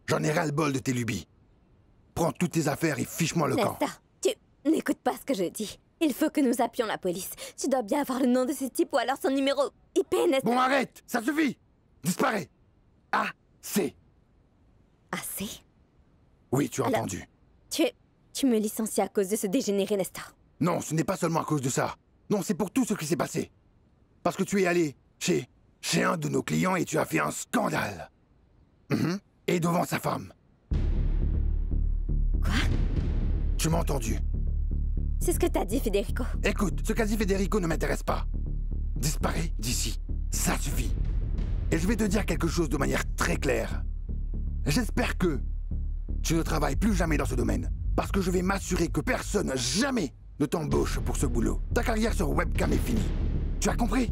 J'en ai ras-le-bol de tes lubies. Prends toutes tes affaires et fiche-moi le camp. Nesta, tu n'écoutes pas ce que je dis. Il faut que nous appelions la police. Tu dois bien avoir le nom de ce type ou alors son numéro IP, Nesta. Bon, arrête! Ça suffit! Disparais! Assez! Assez? Oui, tu as Alors, entendu. Tu me licencies à cause de ce dégénéré, Nesta. Non, ce n'est pas seulement à cause de ça. Non, c'est pour tout ce qui s'est passé. Parce que tu es allé chez un de nos clients et tu as fait un scandale. Et devant sa femme. Quoi? Tu m'as entendu. C'est ce que t'as dit, Federico. Écoute, ce qu'a dit Federico ne m'intéresse pas. Disparais d'ici. Ça suffit. Et je vais te dire quelque chose de manière très claire. J'espère que tu ne travailles plus jamais dans ce domaine. Parce que je vais m'assurer que personne, jamais, ne t'embauche pour ce boulot. Ta carrière sur webcam est finie. Tu as compris?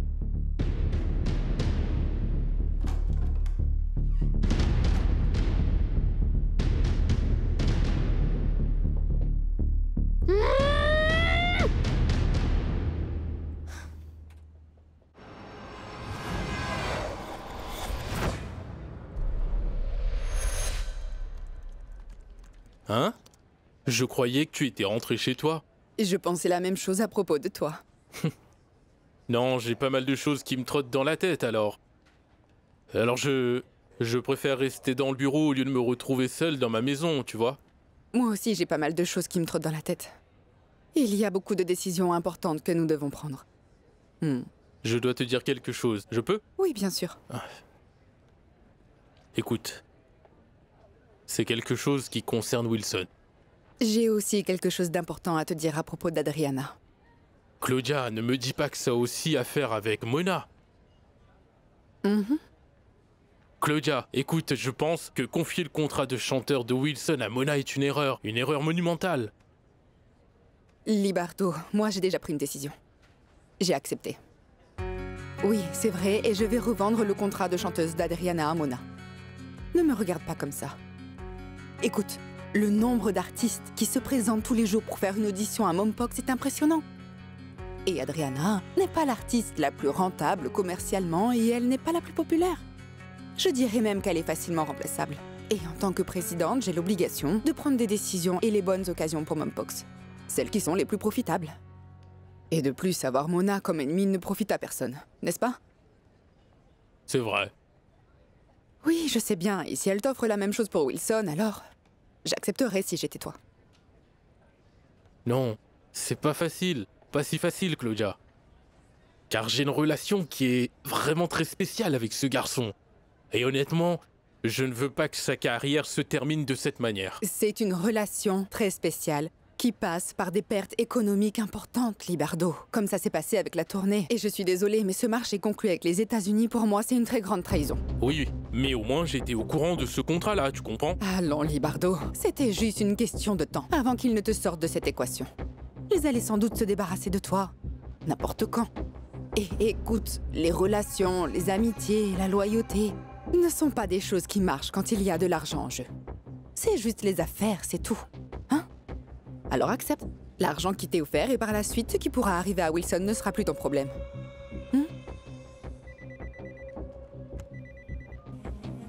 Hein? Je croyais que tu étais rentré chez toi. Je pensais la même chose à propos de toi. Non, j'ai pas mal de choses qui me trottent dans la tête alors. Alors je préfère rester dans le bureau au lieu de me retrouver seul dans ma maison, tu vois. Moi aussi, j'ai pas mal de choses qui me trottent dans la tête. Il y a beaucoup de décisions importantes que nous devons prendre. Je dois te dire quelque chose. Je peux? Oui, bien sûr. Écoute. C'est quelque chose qui concerne Wilson. J'ai aussi quelque chose d'important à te dire à propos d'Adriana. Claudia, ne me dis pas que ça a aussi affaire avec Mona. Claudia, écoute, je pense que confier le contrat de chanteur de Wilson à Mona est une erreur monumentale. Libardo, moi j'ai déjà pris une décision. J'ai accepté. Oui, c'est vrai, et je vais revendre le contrat de chanteuse d'Adriana à Mona. Ne me regarde pas comme ça. Écoute, le nombre d'artistes qui se présentent tous les jours pour faire une audition à Mompox est impressionnant. Et Adriana n'est pas l'artiste la plus rentable commercialement et elle n'est pas la plus populaire. Je dirais même qu'elle est facilement remplaçable. Et en tant que présidente, j'ai l'obligation de prendre des décisions et les bonnes occasions pour Mompox. Celles qui sont les plus profitables. Et de plus, avoir Mona comme ennemie ne profite à personne, n'est-ce pas? C'est vrai. Oui, je sais bien. Et si elle t'offre la même chose pour Wilson, alors j'accepterais si j'étais toi. Non, c'est pas facile. Pas si facile, Claudia. Car j'ai une relation qui est vraiment très spéciale avec ce garçon. Et honnêtement, je ne veux pas que sa carrière se termine de cette manière. C'est une relation très spéciale qui passe par des pertes économiques importantes, Libardo. Comme ça s'est passé avec la tournée. Et je suis désolée, mais ce marché conclu avec les États-Unis, pour moi, c'est une très grande trahison. Oui, mais au moins j'étais au courant de ce contrat-là, tu comprends? Allons, Libardo. C'était juste une question de temps avant qu'ils ne te sortent de cette équation. Ils allaient sans doute se débarrasser de toi. N'importe quand. Et écoute, les relations, les amitiés, la loyauté ne sont pas des choses qui marchent quand il y a de l'argent en jeu. C'est juste les affaires, c'est tout. Hein? Alors accepte. L'argent qui t'est offert et par la suite, ce qui pourra arriver à Wilson ne sera plus ton problème.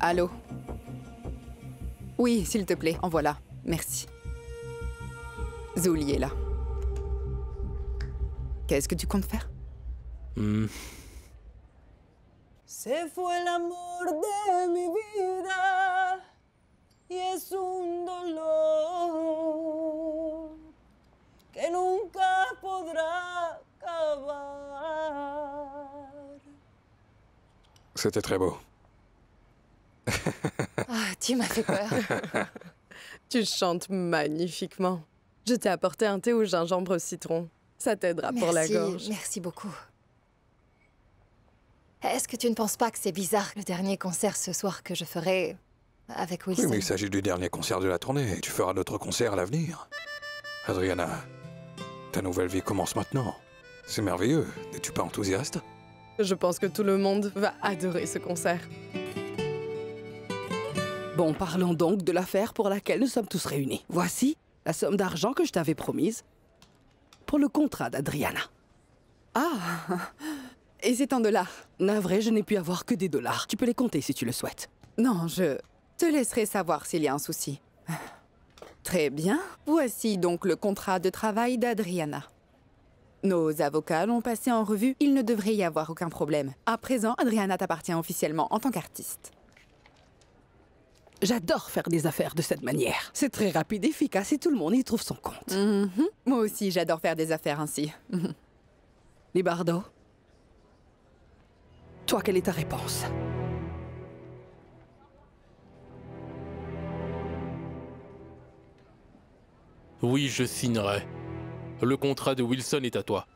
Allô? Oui, s'il te plaît, en voilà. Merci. Zouli est là. Qu'est-ce que tu comptes faire? Se fue el amor de mi vida y es un dolor que nunca podrá acabar. C'était très beau. Tu m'as fait peur. Tu chantes magnifiquement. Je t'ai apporté un thé au gingembre citron. Ça t'aidera pour la gorge. Merci beaucoup. Est-ce que tu ne penses pas que c'est bizarre le dernier concert ce soir que je ferai avec Wilson? Oui, mais il s'agit du dernier concert de la tournée. Tu feras d'autres concerts à l'avenir. Adriana, ta nouvelle vie commence maintenant. C'est merveilleux. N'es-tu pas enthousiaste? Je pense que tout le monde va adorer ce concert. Bon, parlons donc de l'affaire pour laquelle nous sommes tous réunis. Voici la somme d'argent que je t'avais promise pour le contrat d'Adriana. Ah! Et c'est en dollars? Navré, je n'ai pu avoir que des dollars. Tu peux les compter si tu le souhaites. Non, te laisserai savoir s'il y a un souci. Très bien. Voici donc le contrat de travail d'Adriana. Nos avocats l'ont passé en revue, il ne devrait y avoir aucun problème. À présent, Adriana t'appartient officiellement en tant qu'artiste. J'adore faire des affaires de cette manière. C'est très rapide, efficace et tout le monde y trouve son compte. Moi aussi, j'adore faire des affaires ainsi. Libardo, toi, quelle est ta réponse? Oui, je signerai. Le contrat de Wilson est à toi.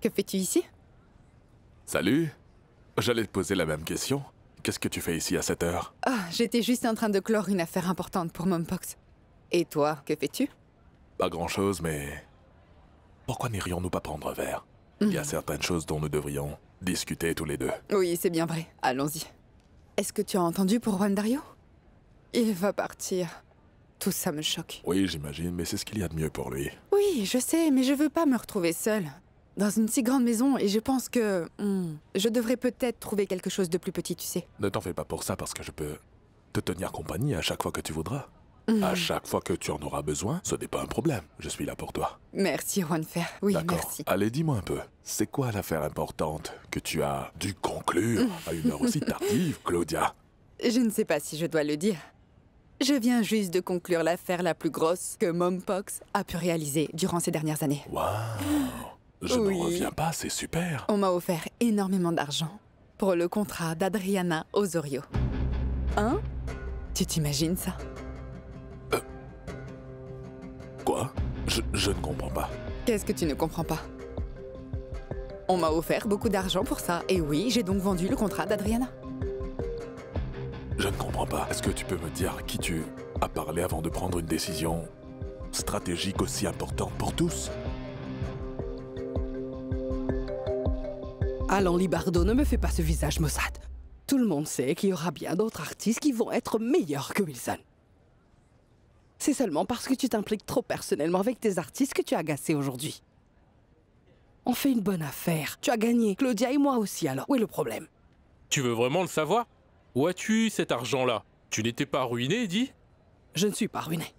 Que fais-tu ici? Salut. J'allais te poser la même question. Qu'est-ce que tu fais ici à cette heure? Ah, j'étais juste en train de clore une affaire importante pour Mompox. Et toi, que fais-tu? Pas grand-chose, mais... Pourquoi n'irions-nous pas prendre un verre? Il y a certaines choses dont nous devrions discuter tous les deux. Oui, c'est bien vrai. Allons-y. Est-ce que tu as entendu pour Juan Dario? Il va partir. Tout ça me choque. Oui, j'imagine, mais c'est ce qu'il y a de mieux pour lui. Oui, je sais, mais je veux pas me retrouver seule. Dans une si grande maison, et je pense que... je devrais peut-être trouver quelque chose de plus petit, tu sais. Ne t'en fais pas pour ça, parce que je peux te tenir compagnie à chaque fois que tu voudras. À chaque fois que tu en auras besoin, ce n'est pas un problème. Je suis là pour toi. Merci, Juanfer. Oui, merci. Allez, dis-moi un peu. C'est quoi l'affaire importante que tu as dû conclure à une heure aussi tardive, Claudia? Je ne sais pas si je dois le dire. Je viens juste de conclure l'affaire la plus grosse que Mompox a pu réaliser durant ces dernières années. Waouh! Je ne reviens pas, c'est super. On m'a offert énormément d'argent pour le contrat d'Adriana Osorio. Hein? Tu t'imagines ça? Quoi? Je ne comprends pas. Qu'est-ce que tu ne comprends pas? On m'a offert beaucoup d'argent pour ça. Et oui, j'ai donc vendu le contrat d'Adriana. Je ne comprends pas. Est-ce que tu peux me dire à qui tu as parlé avant de prendre une décision stratégique aussi importante pour tous? Allons, Libardo, ne me fais pas ce visage maussade. Tout le monde sait qu'il y aura bien d'autres artistes qui vont être meilleurs que Wilson. C'est seulement parce que tu t'impliques trop personnellement avec tes artistes que tu as agacé aujourd'hui. On fait une bonne affaire. Tu as gagné. Claudia et moi aussi, alors. Où est le problème? Tu veux vraiment le savoir? Où as-tu eu cet argent-là? Tu n'étais pas ruiné, dis? Je ne suis pas ruiné.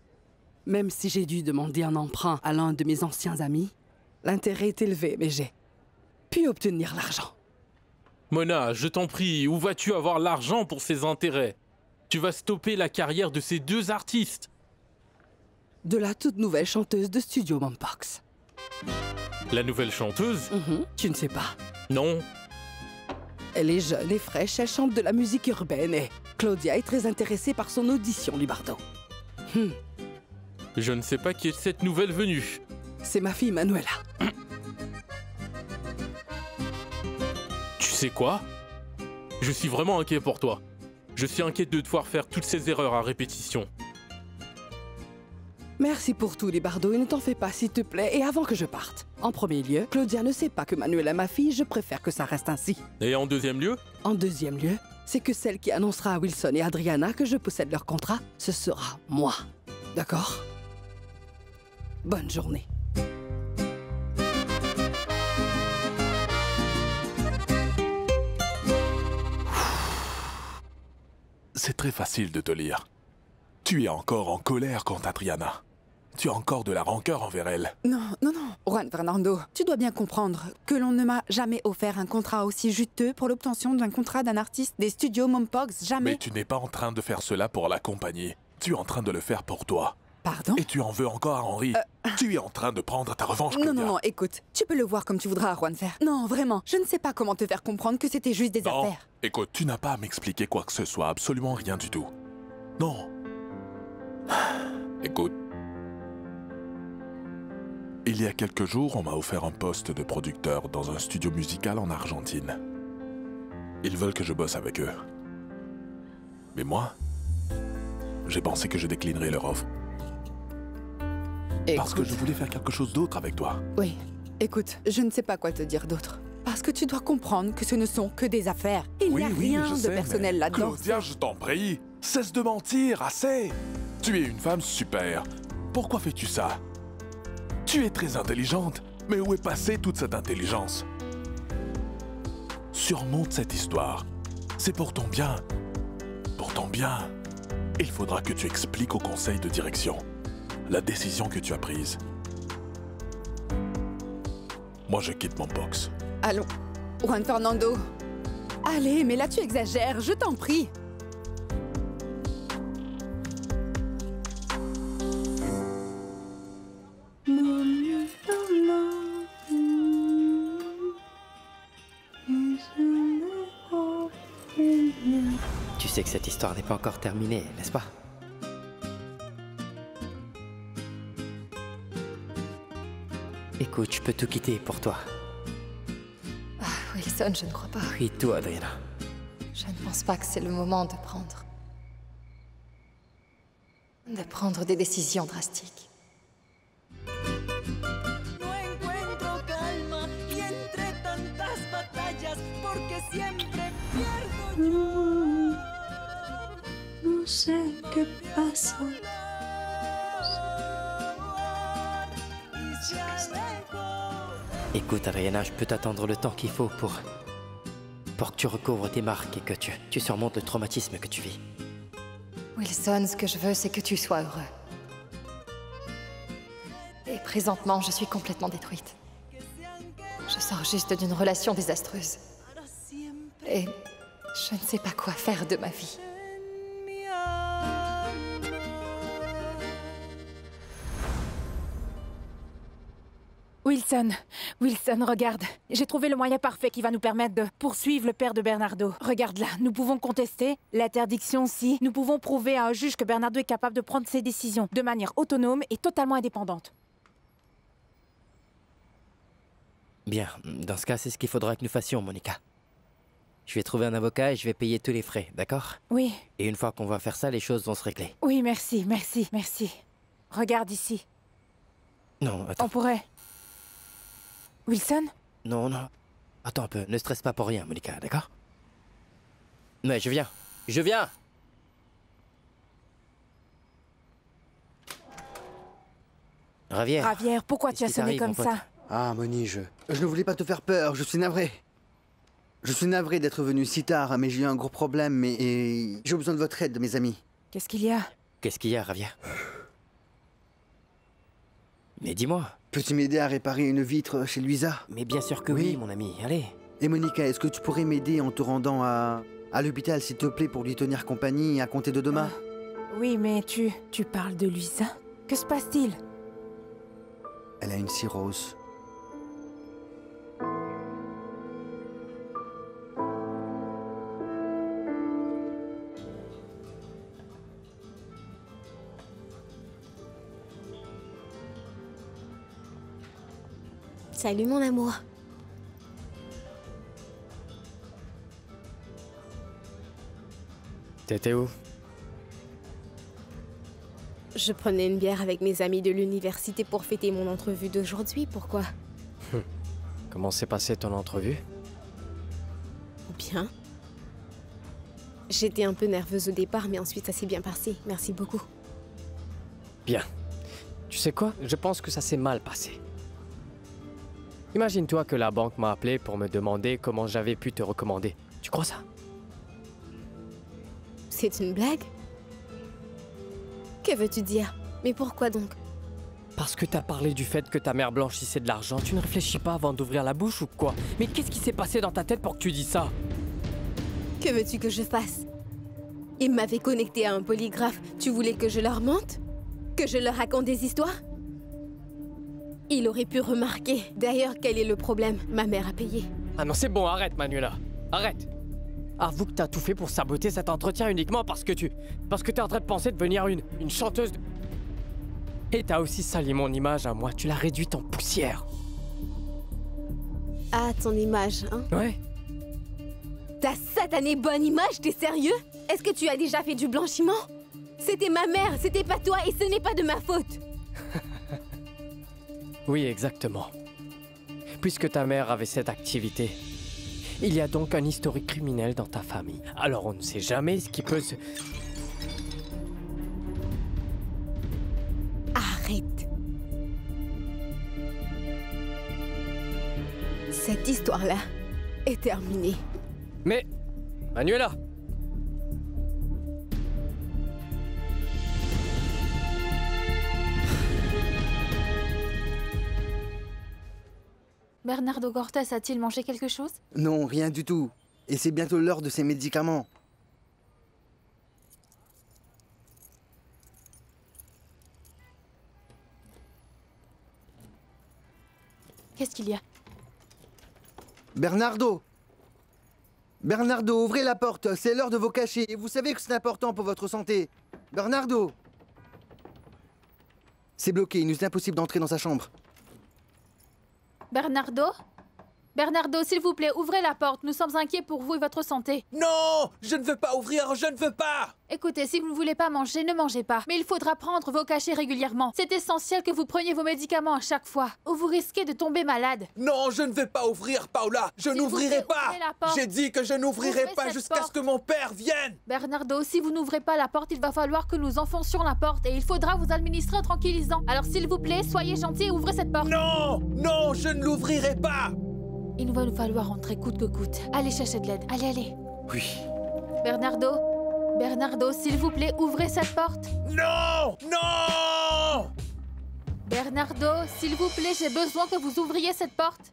Même si j'ai dû demander un emprunt à l'un de mes anciens amis, l'intérêt est élevé, mais j'ai pu obtenir l'argent. Mona, je t'en prie, où vas-tu avoir l'argent pour ces intérêts? Tu vas stopper la carrière de ces deux artistes. De la toute nouvelle chanteuse de studio Mompox. La nouvelle chanteuse? Tu ne sais pas. Non. Elle est jeune et fraîche, elle chante de la musique urbaine et Claudia est très intéressée par son audition, Libardo. Je ne sais pas qui est cette nouvelle venue. C'est ma fille Manuela. Tu sais quoi? Je suis vraiment inquiet pour toi. Je suis inquiet de devoir faire toutes ces erreurs à répétition. Merci pour tout, Libardo, et ne t'en fais pas, s'il te plaît, et avant que je parte. En premier lieu, Claudia ne sait pas que Manuela est ma fille, je préfère que ça reste ainsi. Et en deuxième lieu? En deuxième lieu, c'est que celle qui annoncera à Wilson et Adriana que je possède leur contrat, ce sera moi. D'accord? Bonne journée. C'est très facile de te lire. Tu es encore en colère contre Adriana. Tu as encore de la rancœur envers elle. Non. Juan Fernando, tu dois bien comprendre que l'on ne m'a jamais offert un contrat aussi juteux pour l'obtention d'un contrat d'un artiste des studios Mompox, jamais. Mais tu n'es pas en train de faire cela pour la compagnie. Tu es en train de le faire pour toi. Pardon? Et tu en veux encore à Henri. Tu es en train de prendre ta revanche, Claudia. Non, écoute, tu peux le voir comme tu voudras, Juanfer. Non, vraiment, je ne sais pas comment te faire comprendre que c'était juste des affaires. Écoute, tu n'as pas à m'expliquer quoi que ce soit, absolument rien du tout. Non. Écoute. Il y a quelques jours, on m'a offert un poste de producteur dans un studio musical en Argentine. Ils veulent que je bosse avec eux. Mais moi, j'ai pensé que je déclinerais leur offre. Parce que je voulais faire quelque chose d'autre avec toi. Oui. Écoute, je ne sais pas quoi te dire d'autre. Parce que tu dois comprendre que ce ne sont que des affaires. Il n'y a rien de personnel là-dedans. Claudia, je t'en prie, cesse de mentir, assez. Tu es une femme super. Pourquoi fais-tu ça? Tu es très intelligente, mais où est passée toute cette intelligence? Surmonte cette histoire. C'est pour ton bien. Pour ton bien. Il faudra que tu expliques au conseil de direction la décision que tu as prise. Moi, je quitte mon box. Allons, Juan Fernando. Allez, mais là tu exagères, je t'en prie. Tu sais que cette histoire n'est pas encore terminée, n'est-ce pas? Écoute, je peux tout quitter pour toi. Ah, Wilson, je ne crois pas. Oui, toi, Adriana. Je ne pense pas que c'est le moment de prendre des décisions drastiques. No encuentro calma y entre tantas batallas porque siempre pierdo yo. No sé qué pasa. Écoute, Adriana, je peux t'attendre le temps qu'il faut pour que tu recouvres tes marques et que tu surmontes le traumatisme que tu vis. Wilson, ce que je veux, c'est que tu sois heureux. Et présentement, je suis complètement détruite. Je sors juste d'une relation désastreuse. Et je ne sais pas quoi faire de ma vie. Wilson, regarde. J'ai trouvé le moyen parfait qui va nous permettre de poursuivre le père de Bernardo. Regarde là, nous pouvons contester l'interdiction si nous pouvons prouver à un juge que Bernardo est capable de prendre ses décisions de manière autonome et totalement indépendante. Bien, dans ce cas, c'est ce qu'il faudra que nous fassions, Monica. Je vais trouver un avocat et je vais payer tous les frais, d'accord? Oui. Et une fois qu'on va faire ça, les choses vont se régler. Oui, merci. Regarde ici. Non, attends. On pourrait... Wilson? Non. Attends un peu, ne stresse pas pour rien, Monica, d'accord? Mais je viens. Javier, pourquoi tu as sonné comme ça? Ah, Moni, je ne voulais pas te faire peur, je suis navré. Je suis navré d'être venu si tard, mais j'ai eu un gros problème et j'ai besoin de votre aide, mes amis. Qu'est-ce qu'il y a? Qu'est-ce qu'il y a, Javier? Mais dis-moi. Peux-tu m'aider à réparer une vitre chez Luisa? Mais bien sûr que oui, mon ami, allez. Et Monica, est-ce que tu pourrais m'aider en te rendant à l'hôpital, s'il te plaît, pour lui tenir compagnie à compter de demain? Oui, mais tu parles de Luisa? Que se passe-t-il? Elle a une cirrhose. Salut mon amour. T'étais où? Je prenais une bière avec mes amis de l'université pour fêter mon entrevue d'aujourd'hui, pourquoi? Comment s'est passée ton entrevue? Bien. J'étais un peu nerveuse au départ, mais ensuite ça s'est bien passé. Merci beaucoup. Bien. Tu sais quoi? Je pense que ça s'est mal passé. Imagine-toi que la banque m'a appelé pour me demander comment j'avais pu te recommander. Tu crois ça? C'est une blague? Que veux-tu dire? Mais pourquoi donc? Parce que t'as parlé du fait que ta mère blanchissait de l'argent. Tu ne réfléchis pas avant d'ouvrir la bouche ou quoi? Mais qu'est-ce qui s'est passé dans ta tête pour que tu dis ça? Que veux-tu que je fasse? Ils m'avaient connecté à un polygraphe. Tu voulais que je leur mente? Que je leur raconte des histoires? Il aurait pu remarquer. D'ailleurs, quel est le problème? Ma mère a payé. Ah non, c'est bon, arrête, Manuela. Arrête. Avoue que t'as tout fait pour saboter cet entretien uniquement parce que t'es en train de penser devenir une chanteuse de... Et t'as aussi sali mon image à moi. Tu l'as réduite en poussière. Ah, ton image, hein? Ouais. Ta satanée bonne image, t'es sérieux? Est-ce que tu as déjà fait du blanchiment? C'était ma mère, c'était pas toi et ce n'est pas de ma faute. Oui, exactement. Puisque ta mère avait cette activité, il y a donc un historique criminel dans ta famille. Alors on ne sait jamais ce qui peut se... Arrête. cette histoire-là est terminée. Mais... Manuela! Bernardo Cortés a-t-il mangé quelque chose? Non, rien du tout. Et c'est bientôt l'heure de ses médicaments. Qu'est-ce qu'il y a? Bernardo! Bernardo, ouvrez la porte, c'est l'heure de vos cachets. Et vous savez que c'est important pour votre santé. Bernardo! C'est bloqué, il nous est impossible d'entrer dans sa chambre. Bernardo? Bernardo, s'il vous plaît, ouvrez la porte. Nous sommes inquiets pour vous et votre santé. Non! Je ne veux pas ouvrir, je ne veux pas! Écoutez, si vous ne voulez pas manger, ne mangez pas. Mais il faudra prendre vos cachets régulièrement. C'est essentiel que vous preniez vos médicaments à chaque fois, ou vous risquez de tomber malade. Non, je ne vais pas ouvrir, Paula! Je n'ouvrirai pas! J'ai dit que je n'ouvrirai pas jusqu'à ce que mon père vienne! Bernardo, si vous n'ouvrez pas la porte, il va falloir que nous enfoncions la porte et il faudra vous administrer un tranquillisant. Alors s'il vous plaît, soyez gentil et ouvrez cette porte. Non! Non, je ne l'ouvrirai pas! Il va nous falloir rentrer coûte que coûte. Allez chercher de l'aide. Allez, allez. Oui. Bernardo? Bernardo, s'il vous plaît, ouvrez cette porte. Non! Non! Bernardo, s'il vous plaît, j'ai besoin que vous ouvriez cette porte.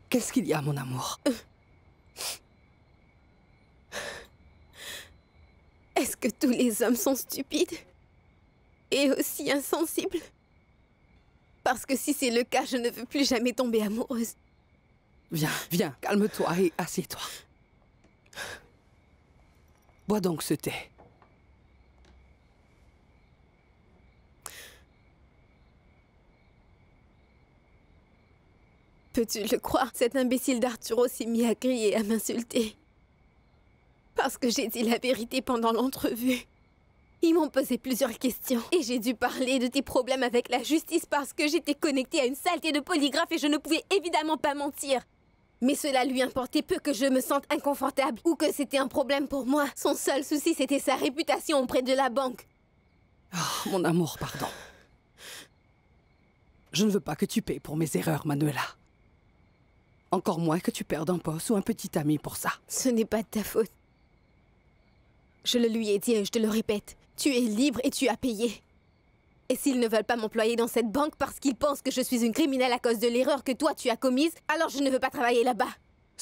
Qu'est-ce qu'il y a, mon amour? Est-ce que tous les hommes sont stupides? Et aussi insensibles? Parce que si c'est le cas, je ne veux plus jamais tomber amoureuse. Viens, viens, calme-toi et assieds-toi. Bois donc ce thé. Peux-tu le croire? Cet imbécile d'Arturo s'est mis à crier et à m'insulter. Parce que j'ai dit la vérité pendant l'entrevue. Ils m'ont posé plusieurs questions. Et j'ai dû parler de tes problèmes avec la justice parce que j'étais connectée à une saleté de polygraphe et je ne pouvais évidemment pas mentir. Mais cela lui importait peu que je me sente inconfortable ou que c'était un problème pour moi. Son seul souci, c'était sa réputation auprès de la banque. Oh, mon amour, pardon. Je ne veux pas que tu paies pour mes erreurs, Manuela. Encore moins que tu perdes un poste ou un petit ami pour ça. Ce n'est pas de ta faute. Je le lui ai dit et je te le répète. Tu es libre et tu as payé. Et s'ils ne veulent pas m'employer dans cette banque parce qu'ils pensent que je suis une criminelle à cause de l'erreur que toi tu as commise, alors je ne veux pas travailler là-bas.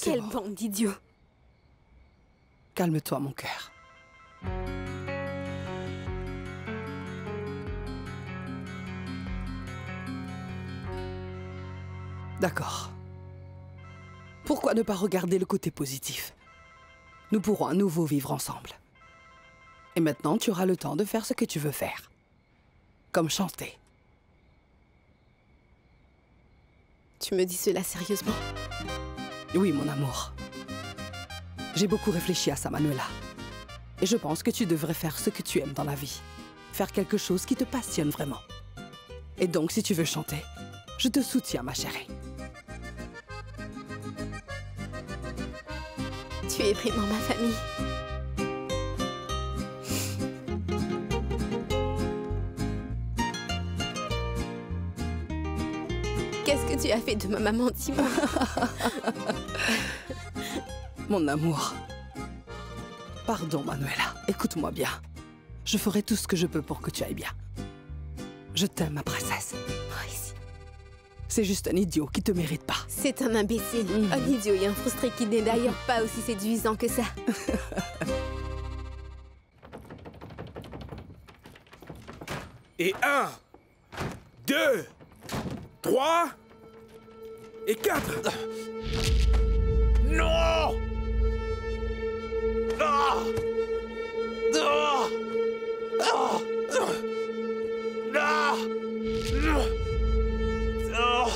Quelle bande d'idiots. Calme-toi, mon cœur. D'accord. Pourquoi ne pas regarder le côté positif? Nous pourrons à nouveau vivre ensemble. Et maintenant, tu auras le temps de faire ce que tu veux faire. Comme chanter. Tu me dis cela sérieusement? Oui, mon amour. J'ai beaucoup réfléchi à ça, Manuela. Et je pense que tu devrais faire ce que tu aimes dans la vie. Faire quelque chose qui te passionne vraiment. Et donc, si tu veux chanter, je te soutiens, ma chérie. Tu es vraiment ma famille. Qu'est-ce que tu as fait de ma maman, dis-moi? Mon amour. Pardon, Manuela. Écoute-moi bien. Je ferai tout ce que je peux pour que tu ailles bien. Je t'aime, ma princesse. Moi aussi. C'est juste un idiot qui te mérite pas. C'est un imbécile, un idiot et un frustré qui n'est d'ailleurs pas aussi séduisant que ça. Et 1, 2, 3 et 4. Non! Ah! Ah! Ah! Ah! Ah!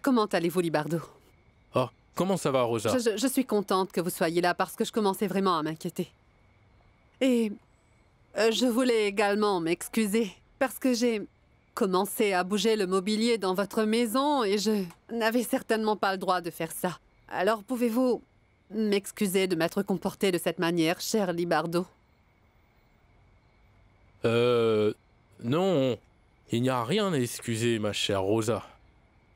Comment allez-vous, Libardo? Oh, comment ça va, Rosa? Je suis contente que vous soyez là parce que je commençais vraiment à m'inquiéter. Et je voulais également m'excuser parce que j'ai commencé à bouger le mobilier dans votre maison et je n'avais certainement pas le droit de faire ça. Alors pouvez-vous m'excuser de m'être comportée de cette manière, cher Libardo? Non, il n'y a rien à excuser, ma chère Rosa.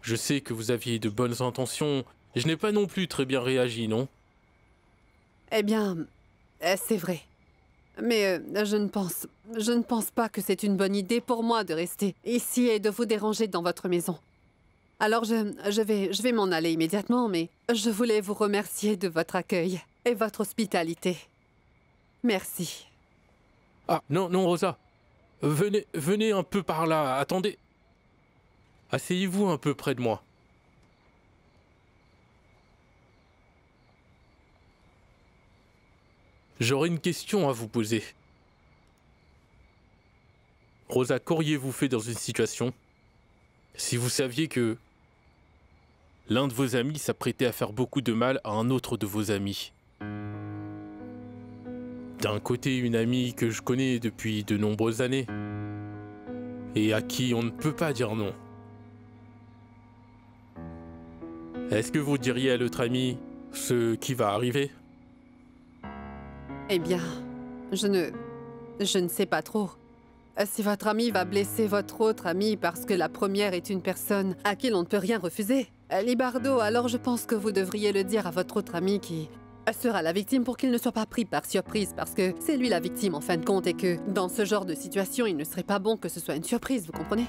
Je sais que vous aviez de bonnes intentions. Je n'ai pas non plus très bien réagi, non? Eh bien, c'est vrai. Mais je ne pense pas que c'est une bonne idée pour moi de rester ici et de vous déranger dans votre maison. Alors je vais m'en aller immédiatement, mais je voulais vous remercier de votre accueil et votre hospitalité. Merci. Ah, non, non, Rosa. Venez un peu par là. Attendez. Asseyez-vous un peu près de moi. J'aurais une question à vous poser. Rosa, qu'auriez-vous fait dans une situation si vous saviez que l'un de vos amis s'apprêtait à faire beaucoup de mal à un autre de vos amis? D'un côté, une amie que je connais depuis de nombreuses années et à qui on ne peut pas dire non. Est-ce que vous diriez à l'autre ami ce qui va arriver? Eh bien, je ne sais pas trop. Si votre ami va blesser votre autre ami parce que la première est une personne à qui l'on ne peut rien refuser, Libardo, alors je pense que vous devriez le dire à votre autre ami qui sera la victime pour qu'il ne soit pas pris par surprise parce que c'est lui la victime en fin de compte et que dans ce genre de situation, il ne serait pas bon que ce soit une surprise, vous comprenez?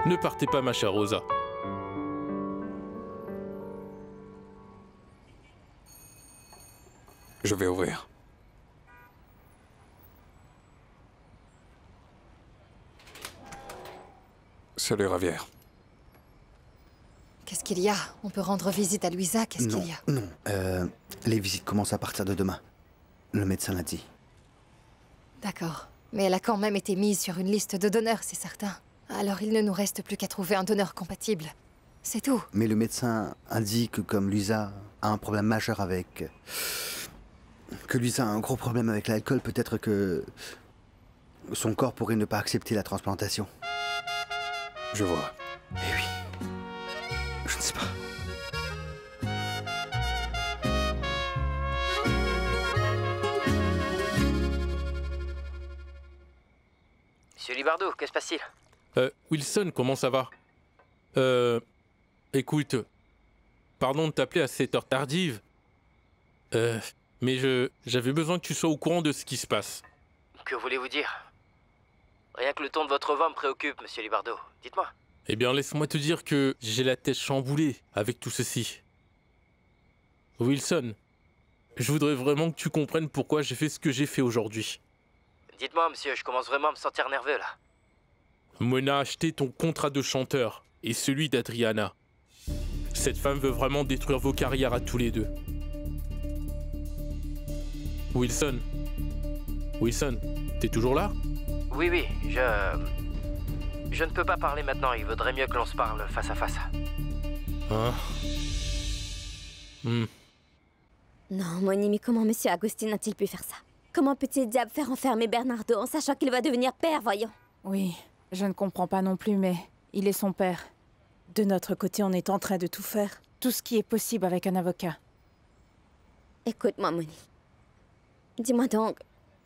Ne partez pas, ma chère Rosa. Je vais ouvrir. Salut, Ravière. Qu'est-ce qu'il y a? On peut rendre visite à Louisa? Qu'est-ce qu'il y a? Non, les visites commencent à partir de demain. Le médecin l'a dit. D'accord. Mais elle a quand même été mise sur une liste de donneurs, c'est certain. Alors il ne nous reste plus qu'à trouver un donneur compatible. C'est tout. Mais le médecin a dit que comme Louisa a un problème majeur avec... que Louisa a un gros problème avec l'alcool, peut-être que... son corps pourrait ne pas accepter la transplantation. Je vois. Eh oui. Je ne sais pas. Monsieur Libardo, que se passe-t-il? Wilson, comment ça va? Écoute, pardon de t'appeler à cette heure tardive, mais j'avais besoin que tu sois au courant de ce qui se passe. Que voulez-vous dire? Rien que le ton de votre voix me préoccupe, monsieur Libardo. Dites-moi. Eh bien, laisse-moi te dire que j'ai la tête chamboulée avec tout ceci. Wilson, je voudrais vraiment que tu comprennes pourquoi j'ai fait ce que j'ai fait aujourd'hui. Dites-moi, monsieur, je commence vraiment à me sentir nerveux, là. Mona a acheté ton contrat de chanteur et celui d'Adriana. Cette femme veut vraiment détruire vos carrières à tous les deux. Wilson, t'es toujours là? Oui, oui, je ne peux pas parler maintenant, il vaudrait mieux que l'on se parle face à face. Hein? Non, Moni, mais comment Monsieur Agustin a-t-il pu faire ça? Comment peut-il diable faire enfermer Bernardo en sachant qu'il va devenir père, voyons? Oui, je ne comprends pas non plus, mais il est son père. De notre côté, on est en train de tout faire. Tout ce qui est possible avec un avocat. Écoute-moi, Moni. Dis-moi donc,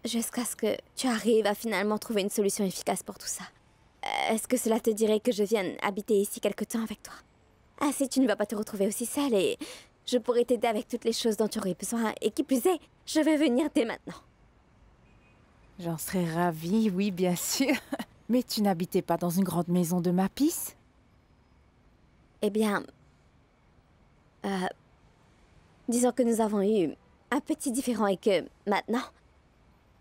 jusqu'à ce que tu arrives à finalement trouver une solution efficace pour tout ça. Est-ce que cela te dirait que je vienne habiter ici quelque temps avec toi? Ainsi, tu ne vas pas te retrouver aussi seule et je pourrais t'aider avec toutes les choses dont tu aurais besoin. Et qui plus est, je vais venir dès maintenant. J'en serais ravie, oui, bien sûr. Mais tu n'habitais pas dans une grande maison de Mapis? Eh bien... disons que nous avons eu un petit différend et que, maintenant,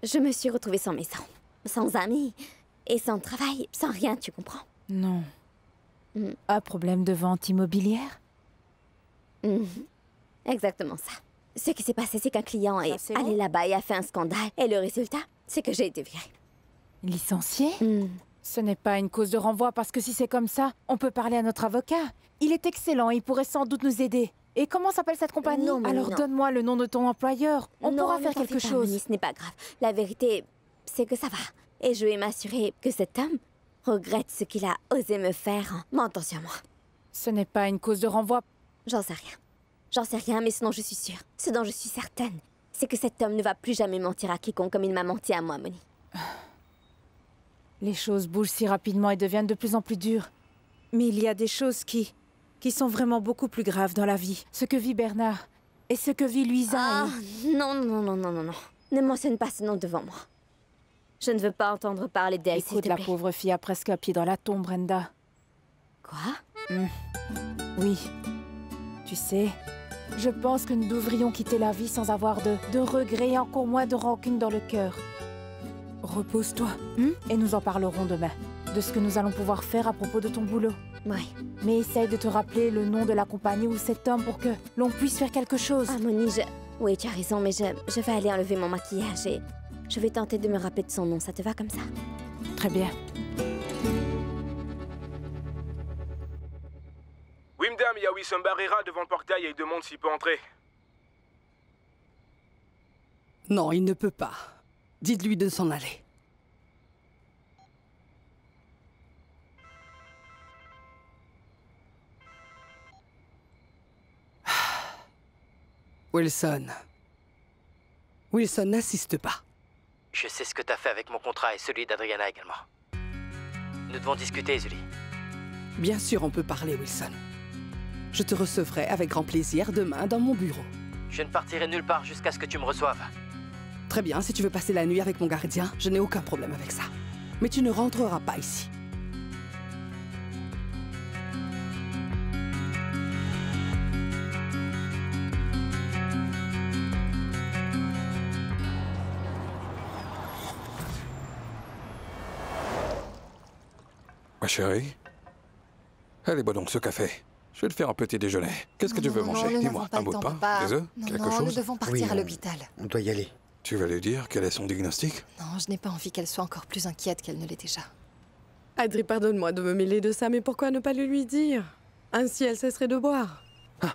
je me suis retrouvée sans maison, sans amis, et sans travail, sans rien, tu comprends? Non. Un problème de vente immobilière? Exactement ça. Ce qui s'est passé, c'est qu'un client est allé là-bas et a fait un scandale. Et le résultat, c'est que j'ai été virée. Licenciée? Ce n'est pas une cause de renvoi, parce que si c'est comme ça, on peut parler à notre avocat. Il est excellent, il pourrait sans doute nous aider. Et comment s'appelle cette compagnie? Alors donne-moi le nom de ton employeur. On pourra faire quelque chose. Ce n'est pas grave. La vérité, c'est que ça va. Et je vais m'assurer que cet homme regrette ce qu'il a osé me faire en mentant sur moi. Ce n'est pas une cause de renvoi. J'en sais rien. J'en sais rien, mais sinon je suis sûre. Ce dont je suis certaine, c'est que cet homme ne va plus jamais mentir à quiconque comme il m'a menti à moi, Moni. Les choses bougent si rapidement et deviennent de plus en plus dures. Mais il y a des choses qui sont vraiment beaucoup plus graves dans la vie. Ce que vit Bernard et ce que vit Luisa. Ah, non. Ne mentionne pas ce nom devant moi. Je ne veux pas entendre parler d'elle, s'il te plaît. Écoute, la pauvre fille a presque un pied dans la tombe, Brenda. Quoi? Oui. Tu sais, je pense que nous devrions quitter la vie sans avoir de regrets et encore moins de rancune dans le cœur. Repose-toi, et nous en parlerons demain, de ce que nous allons pouvoir faire à propos de ton boulot. Oui. Mais essaye de te rappeler le nom de la compagnie ou cet homme pour que l'on puisse faire quelque chose. Ah, Moni, oui, tu as raison, mais je vais aller enlever mon maquillage et je vais tenter de me rappeler de son nom. Ça te va comme ça? Très bien. Oui, madame, il y a Wissam Barrera devant le portail et il demande s'il peut entrer. Non, il ne peut pas. Dites-lui de s'en aller. Wilson. Wilson, n'assiste pas. Je sais ce que t'as fait avec mon contrat et celui d'Adriana également. Nous devons discuter, Zully. Bien sûr, on peut parler, Wilson. Je te recevrai avec grand plaisir demain dans mon bureau. Je ne partirai nulle part jusqu'à ce que tu me reçoives. Très bien, si tu veux passer la nuit avec mon gardien, je n'ai aucun problème avec ça. Mais tu ne rentreras pas ici. Ma chérie, allez, bois donc ce café. Je vais te faire un petit déjeuner. Qu'est-ce que tu veux manger? Dis-moi, un bout de pain, des œufs, quelque chose? Nous devons partir à l'hôpital. On doit y aller. Tu vas lui dire quel est son diagnostic? Non, je n'ai pas envie qu'elle soit encore plus inquiète qu'elle ne l'est déjà. Adri, pardonne-moi de me mêler de ça, mais pourquoi ne pas le lui dire? Ainsi, elle cesserait de boire. Ah,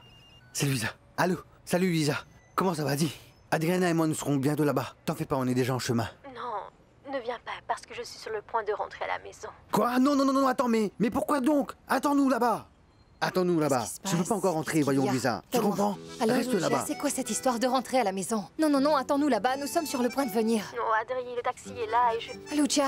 c'est Luisa. Allô? Salut, Luisa. Comment ça va, dis? Adriana et moi, nous serons bientôt là-bas. T'en fais pas, on est déjà en chemin. Non, ne viens pas, parce que je suis sur le point de rentrer à la maison. Quoi? Non, attends, mais pourquoi donc? Attends-nous là-bas. Attends-nous là-bas. Je ne peux pas encore rentrer, voyons, Luisa. Tu comprends? Alors, reste là-bas. c'est quoi cette histoire de rentrer à la maison? Non, attends-nous là-bas, nous sommes sur le point de venir. Non, Adri, le taxi est là et je... Lucia,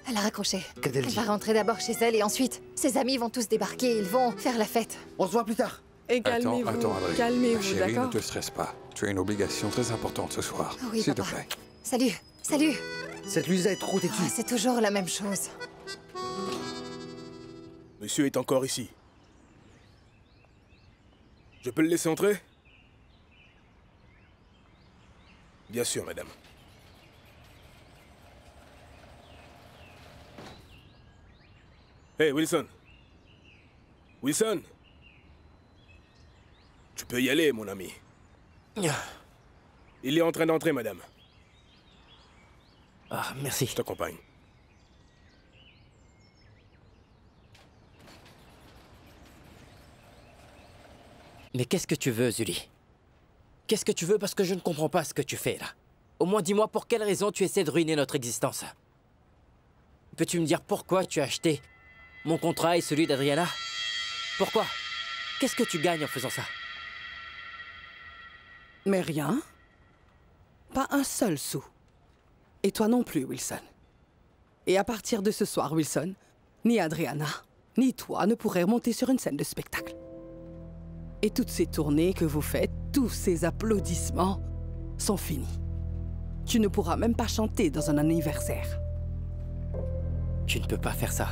elle a raccroché. Qu'a-t-elle Elle dit? va rentrer d'abord chez elle et ensuite, ses amis vont tous débarquer, ils vont faire la fête. On se voit plus tard. Et calmez-vous, Attends, Adri. calmez-vous, Ma chérie, ne d'accord? te stresse pas. Tu as une obligation très importante ce soir. Oui, s'il te papa. plaît. Salut. Cette Luisa est trop têtue. C'est toujours la même chose. Monsieur est encore ici. Je peux le laisser entrer? Bien sûr, madame. Hey, Wilson. Wilson. Tu peux y aller, mon ami. Il est en train d'entrer, madame. Ah, merci. Je t'accompagne. Mais qu'est-ce que tu veux, Zully? Qu'est-ce que tu veux, parce que je ne comprends pas ce que tu fais, là. Au moins, dis-moi pour quelle raison tu essaies de ruiner notre existence. Peux-tu me dire pourquoi tu as acheté mon contrat et celui d'Adriana? Pourquoi? Qu'est-ce que tu gagnes en faisant ça? Mais rien. Pas un seul sou. Et toi non plus, Wilson. Et à partir de ce soir, Wilson, ni Adriana, ni toi ne pourrez monter sur une scène de spectacle. Et toutes ces tournées que vous faites, tous ces applaudissements, sont finis. Tu ne pourras même pas chanter dans un anniversaire. Tu ne peux pas faire ça.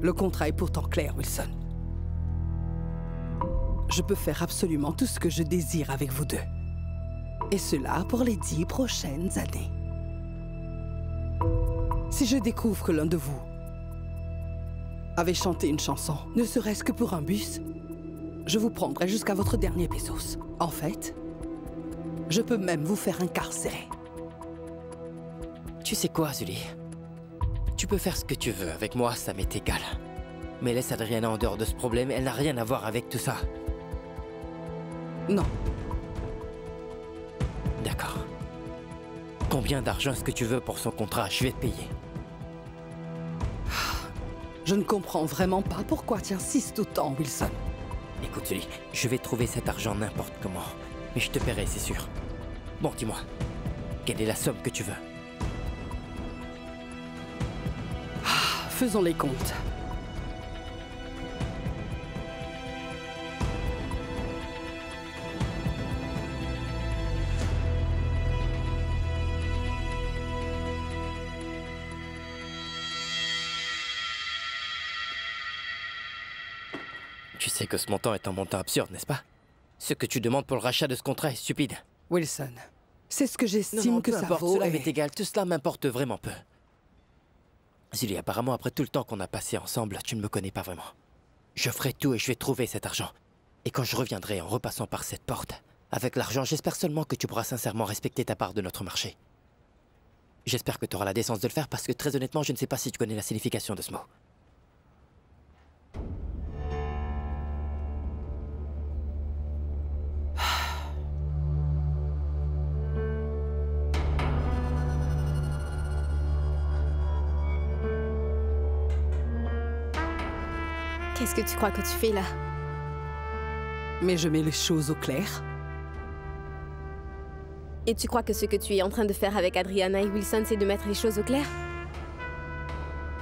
Le contrat est pourtant clair, Wilson. Je peux faire absolument tout ce que je désire avec vous deux. Et cela pour les 10 prochaines années. Si je découvre que l'un de vous avait chanté une chanson, ne serait-ce que pour un bus, je vous prendrai jusqu'à votre dernier pesos. En fait, Je peux même vous faire incarcérer. Tu sais quoi, Zully? Tu peux faire ce que tu veux. Avec moi, ça m'est égal. Mais laisse Adriana en dehors de ce problème. Elle n'a rien à voir avec tout ça. Non. D'accord. Combien d'argent est-ce que tu veux pour son contrat? Je vais te payer. Je ne comprends vraiment pas pourquoi tu insistes autant, Wilson. Écoute, Zully, je vais trouver cet argent n'importe comment. Mais je te paierai, c'est sûr. Bon, dis-moi. Quelle est la somme que tu veux? Faisons les comptes. Tu sais que ce montant est un montant absurde, n'est-ce pas? Ce que tu demandes pour le rachat de ce contrat est stupide. Wilson, c'est ce que j'estime que ça vaut. Cela m'est égal, tout cela m'importe vraiment peu. Zully, apparemment, après tout le temps qu'on a passé ensemble, tu ne me connais pas vraiment. Je ferai tout et je vais trouver cet argent. Et quand je reviendrai en repassant par cette porte, avec l'argent, j'espère seulement que tu pourras sincèrement respecter ta part de notre marché. J'espère que tu auras la décence de le faire parce que très honnêtement, je ne sais pas si tu connais la signification de ce mot. Qu'est-ce que tu crois que tu fais là? Mais je mets les choses au clair. Et tu crois que ce que tu es en train de faire avec Adriana et Wilson, c'est de mettre les choses au clair?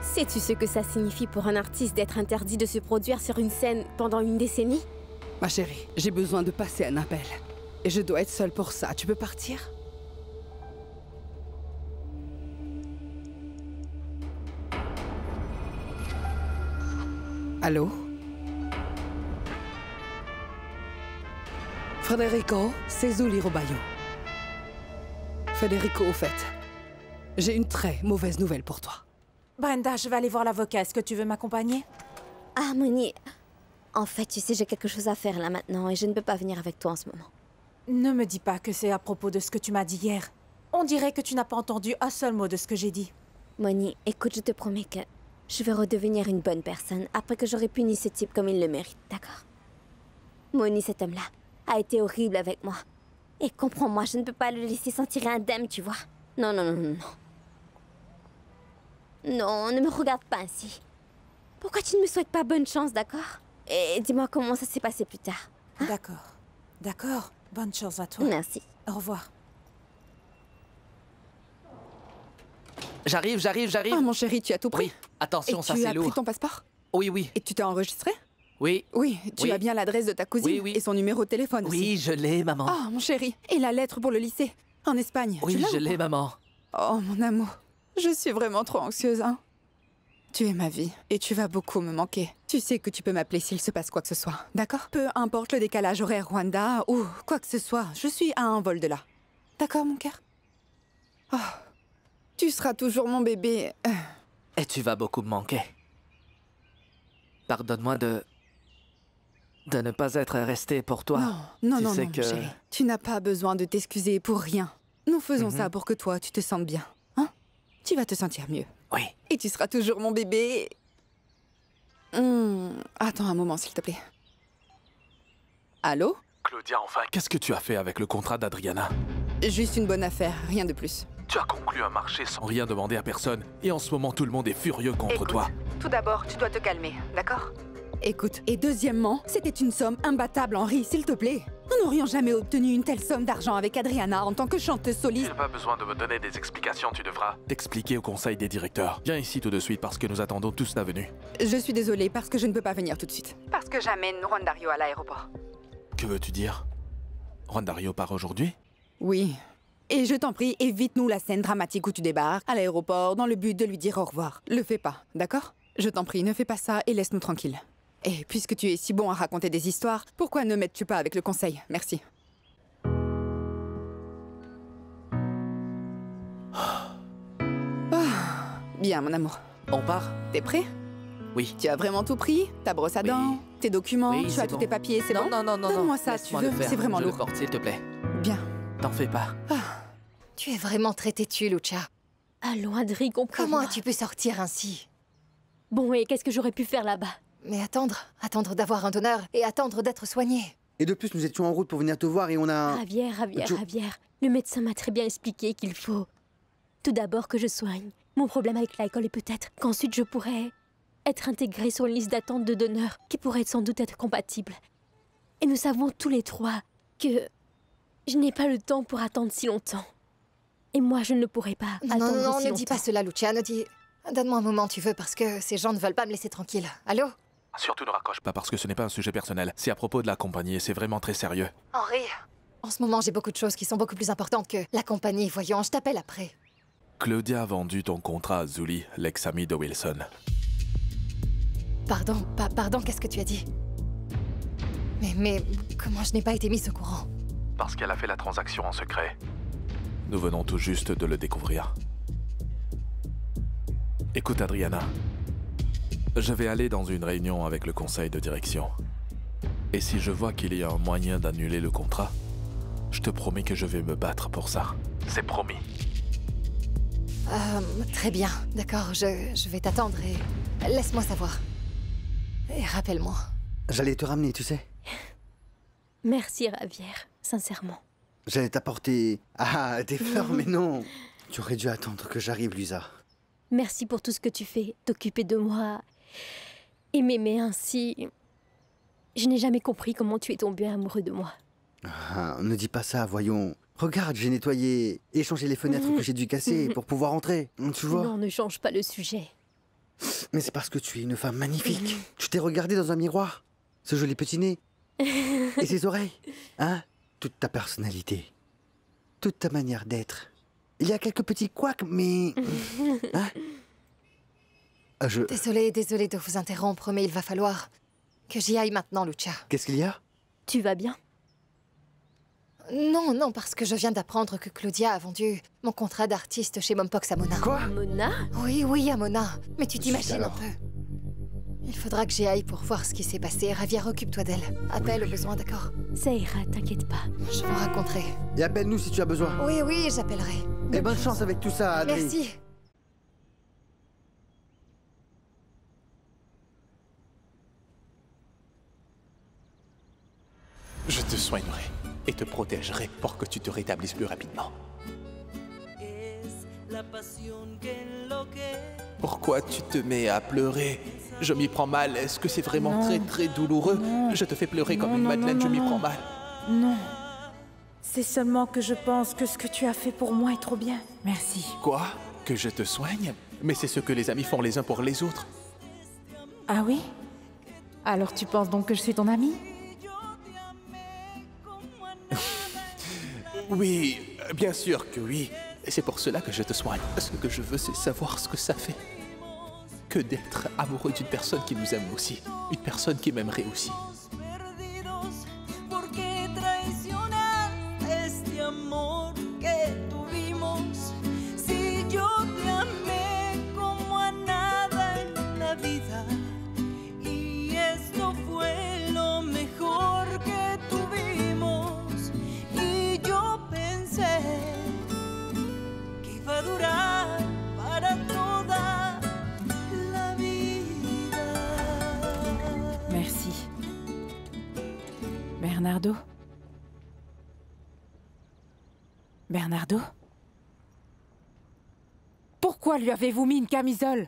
Sais-tu ce que ça signifie pour un artiste d'être interdit de se produire sur une scène pendant une décennie? Ma chérie, j'ai besoin de passer un appel. Et je dois être seule pour ça. Tu peux partir? Allô? Federico, c'est Zully Robayo. Federico, au fait, j'ai une très mauvaise nouvelle pour toi. Brenda, je vais aller voir l'avocat. Est-ce que tu veux m'accompagner? Harmonie, en fait, tu sais, j'ai quelque chose à faire là maintenant et je ne peux pas venir avec toi en ce moment. Ne me dis pas que c'est à propos de ce que tu m'as dit hier. On dirait que tu n'as pas entendu un seul mot de ce que j'ai dit. Moni, écoute, je te promets que je vais redevenir une bonne personne après que j'aurai puni ce type comme il le mérite, d'accord? Moni, cet homme-là, a été horrible avec moi. Et comprends-moi, je ne peux pas le laisser sentir indemne, tu vois? Non, non, non, non, non. Non, ne me regarde pas ainsi. Pourquoi tu ne me souhaites pas bonne chance, d'accord? Et dis-moi comment ça s'est passé plus tard. Hein? D'accord. D'accord. Bonne chance à toi. Merci. Au revoir. J'arrive. Ah, mon chéri, tu as tout pris? Oui, attention, ça c'est lourd. Et tu as pris ton passeport? Oui. Et tu t'es enregistré? Oui. Oui, tu as bien l'adresse de ta cousine? Oui. Et son numéro de téléphone aussi? Oui, je l'ai, maman. Ah, mon chéri. Et la lettre pour le lycée? En Espagne? Oui, je l'ai, maman. Oh, mon amour. Je suis vraiment trop anxieuse, hein? Tu es ma vie, et tu vas beaucoup me manquer. Tu sais que tu peux m'appeler s'il se passe quoi que ce soit, d'accord? Peu importe le décalage horaire Rwanda ou quoi que ce soit, je suis à un vol de là. D'accord, mon cœur? Oh, tu seras toujours mon bébé. Et tu vas beaucoup me manquer. Pardonne-moi de ne pas être resté pour toi. Non, tu non, sais non, que... chérie. Tu n'as pas besoin de t'excuser pour rien. Nous faisons ça pour que toi, tu te sentes bien. Hein? Tu vas te sentir mieux. Oui. Et tu seras toujours mon bébé. Attends un moment, s'il te plaît. Allô? Claudia, enfin, qu'est-ce que tu as fait avec le contrat d'Adriana? Juste une bonne affaire, rien de plus. Tu as conclu un marché sans rien demander à personne. Et en ce moment, tout le monde est furieux contre toi. Tout d'abord, tu dois te calmer, d'accord? Écoute, et deuxièmement, c'était une somme imbattable, Henri, s'il te plaît. Nous n'aurions jamais obtenu une telle somme d'argent avec Adriana en tant que chanteuse soliste. Tu n'as pas besoin de me donner des explications, tu devras t'expliquer au conseil des directeurs. Viens ici tout de suite parce que nous attendons tous ta venue. Je suis désolée parce que je ne peux pas venir tout de suite. Parce que j'amène Rwandario à l'aéroport. Que veux-tu dire? Rwandario part aujourd'hui? Oui. Et je t'en prie, évite-nous la scène dramatique où tu débarques à l'aéroport dans le but de lui dire au revoir. Le fais pas, d'accord? Je t'en prie, ne fais pas ça et laisse-nous tranquilles. Et puisque tu es si bon à raconter des histoires, pourquoi ne m'aides-tu pas avec le conseil? Merci. Bien, mon amour. On part? T'es prêt? Oui. Tu as vraiment tout pris? Ta brosse à dents, tes documents, Oui, tu c'est as tous bon. tes papiers, c'est bon? Non. Donne-moi ça, tu veux, c'est vraiment Je lourd. le porte, s'il te plaît. Bien. T'en fais pas. Tu es vraiment très têtu, Lucia. Allons, Adri, comprends-moi. Comment as-tu pu sortir ainsi? Bon, et qu'est-ce que j'aurais pu faire là-bas? Mais attendre d'avoir un donneur et attendre d'être soigné. Et de plus, nous étions en route pour venir te voir et on a... Javier. Le médecin m'a très bien expliqué qu'il faut tout d'abord que je soigne mon problème avec l'alcool et peut-être qu'ensuite je pourrais être intégrée sur une liste d'attente de donneurs qui pourrait sans doute être compatible. Et nous savons tous les trois que je n'ai pas le temps pour attendre si longtemps. Et moi, je ne pourrais pas attendre si longtemps. Non, ne dis pas cela, Lucia. Donne-moi un moment, tu veux, parce que ces gens ne veulent pas me laisser tranquille. Allô? Surtout ne raccroche pas parce que ce n'est pas un sujet personnel. C'est à propos de la compagnie et c'est vraiment très sérieux. Henri, en ce moment, j'ai beaucoup de choses qui sont beaucoup plus importantes que la compagnie. Voyons, je t'appelle après. Claudia a vendu ton contrat à Zully, l'ex-ami de Wilson. Pardon, qu'est-ce que tu as dit? Mais comment je n'ai pas été mise au courant? Parce qu'elle a fait la transaction en secret. Nous venons tout juste de le découvrir. Écoute, Adriana. Je vais aller dans une réunion avec le conseil de direction. Et si je vois qu'il y a un moyen d'annuler le contrat, je te promets que je vais me battre pour ça. C'est promis. Très bien, d'accord, je vais t'attendre et laisse-moi savoir. Et rappelle-moi. J'allais te ramener, tu sais. Merci, Javier, sincèrement. J'allais t'apporter... Ah, des fleurs, mais non. Tu aurais dû attendre que j'arrive, Luisa. Merci pour tout ce que tu fais, t'occuper de moi et m'aimer ainsi. Je n'ai jamais compris comment tu es tombé amoureux de moi. Ah, ne dis pas ça, voyons. Regarde, j'ai nettoyé et changé les fenêtres que j'ai dû casser pour pouvoir entrer. Tu vois? Non, ne change pas le sujet. Mais c'est parce que tu es une femme magnifique. Tu t'es regardée dans un miroir. Ce joli petit nez. Et ses oreilles. Hein? Toute ta personnalité. Toute ta manière d'être. Il y a quelques petits couacs, mais... Hein? Désolée de vous interrompre, mais il va falloir que j'y aille maintenant, Lucia. Qu'est-ce qu'il y a? Tu vas bien? Non, parce que je viens d'apprendre que Claudia a vendu mon contrat d'artiste chez Mompox à Mona. Quoi? Mona? Oui, à Mona. Mais tu t'imagines un peu. Il faudra que j'y aille pour voir ce qui s'est passé. Javier, occupe-toi d'elle. Appelle au besoin, d'accord? Ça ira, t'inquiète pas. Je vous raconterai. Et appelle-nous si tu as besoin. Oui, j'appellerai. Et bonne chance avec tout ça, Adri. Merci. Je te soignerai et te protégerai pour que tu te rétablisses plus rapidement. Pourquoi tu te mets à pleurer? Je m'y prends mal. Est-ce que c'est vraiment très douloureux? Je te fais pleurer comme une madeleine, je m'y prends mal. Non. C'est seulement que je pense que ce que tu as fait pour moi est trop bien. Merci. Quoi? Que je te soigne? Mais c'est ce que les amis font les uns pour les autres. Ah oui? Alors tu penses donc que je suis ton ami? Oui, bien sûr que oui. Et c'est pour cela que je te soigne. Ce que je veux, c'est savoir ce que ça fait. Que d'être amoureux d'une personne qui nous aime aussi. Une personne qui m'aimerait aussi. Merci. Bernardo? Bernardo? Pourquoi lui avez-vous mis une camisole?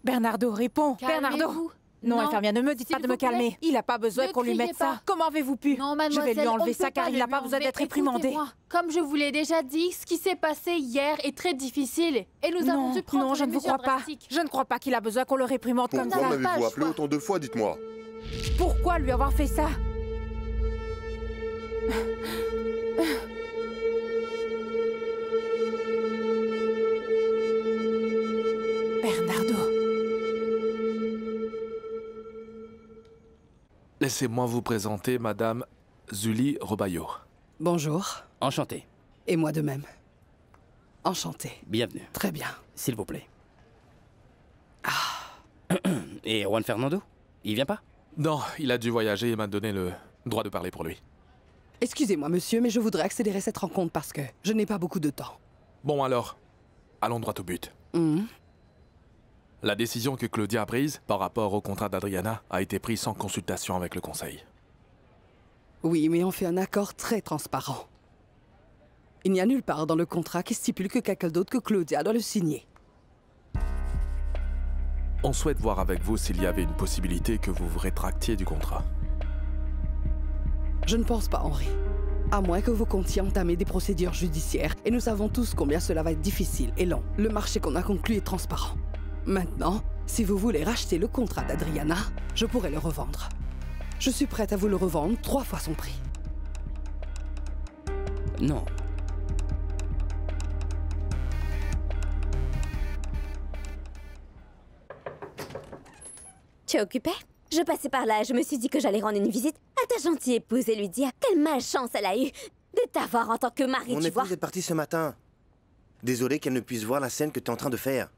Bernardo, réponds! Bernardo! Non, infirmière, ne me dites pas de me calmer. Il n'a pas besoin qu'on lui mette ça. Comment avez-vous pu? Non, mademoiselle, je vais lui enlever on ça peut car pas il n'a lui pas besoin enlever. d'être réprimandé. Écoutez-moi, comme je vous l'ai déjà dit, ce qui s'est passé hier est très difficile et nous avons dû prendre Non, je des ne vous mesures crois pas. drastiques. Je ne crois pas qu'il a besoin qu'on le réprimande comme ça. Pourquoi m'avez-vous appelé autant de fois, dites-moi? Pourquoi lui avoir fait ça? Bernardo. Laissez-moi vous présenter Madame Zully Robayo. Bonjour. Enchanté. Et moi de même. Enchanté. Bienvenue. Très bien. S'il vous plaît. Et Juan Fernando? Il vient pas? Non, il a dû voyager et m'a donné le droit de parler pour lui. Excusez-moi, monsieur, mais je voudrais accélérer cette rencontre parce que je n'ai pas beaucoup de temps. Bon alors, allons droit au but. La décision que Claudia a prise par rapport au contrat d'Adriana a été prise sans consultation avec le conseil. Oui, mais on fait un accord très transparent. Il n'y a nulle part dans le contrat qui stipule que quelqu'un d'autre que Claudia doit le signer. On souhaite voir avec vous s'il y avait une possibilité que vous vous rétractiez du contrat. Je ne pense pas, Henri. À moins que vous comptiez entamer des procédures judiciaires, et nous savons tous combien cela va être difficile et long. Le marché qu'on a conclu est transparent. Maintenant, si vous voulez racheter le contrat d'Adriana, je pourrais le revendre. Je suis prête à vous le revendre 3 fois son prix. Non. Tu es occupée? Je passais par là et je me suis dit que j'allais rendre une visite à ta gentille épouse et lui dire quelle malchance elle a eue de t'avoir en tant que mari, Mon tu vois. épouse est partie ce matin. Désolé qu'elle ne puisse voir la scène que tu es en train de faire.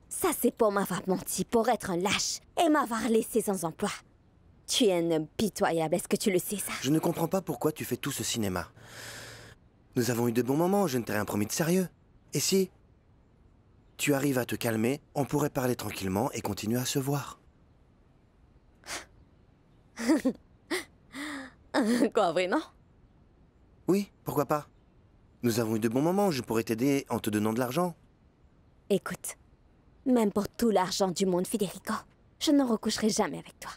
Ça, c'est pour m'avoir menti, pour être un lâche et m'avoir laissé sans emploi. Tu es un homme pitoyable, est-ce que tu le sais, ça? Je ne comprends pas pourquoi tu fais tout ce cinéma. Nous avons eu de bons moments, je ne t'ai rien promis de sérieux. Et si tu arrives à te calmer, on pourrait parler tranquillement et continuer à se voir. Quoi, vraiment? Oui, pourquoi pas? Nous avons eu de bons moments, je pourrais t'aider en te donnant de l'argent. Écoute, même pour tout l'argent du monde, Federico, je ne recoucherai jamais avec toi.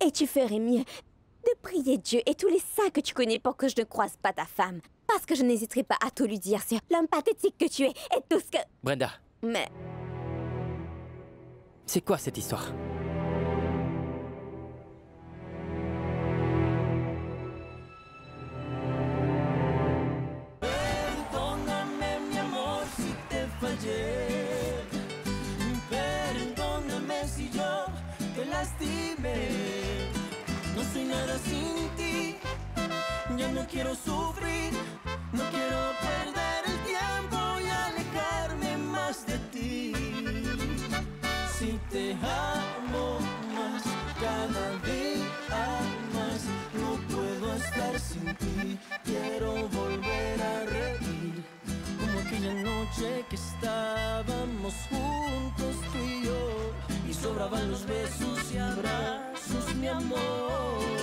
Et tu ferais mieux de prier Dieu et tous les saints que tu connais pour que je ne croise pas ta femme. Parce que je n'hésiterai pas à tout lui dire sur l'homme pathétique que tu es et tout ce que... Brenda. Mais... C'est quoi cette histoire? Perdóname, mi amor, si te fallé. Perdóname si yo te lastimé. No soy nada sin ti. Ya no quiero sufrir. No quiero perder el tiempo y alejarme más de ti. Si te amo más, cada día más, no puedo estar sin ti. Quiero volver a reír, como aquella noche que estábamos juntos tú y yo, y sobraban los besos y abrazos, mi amor.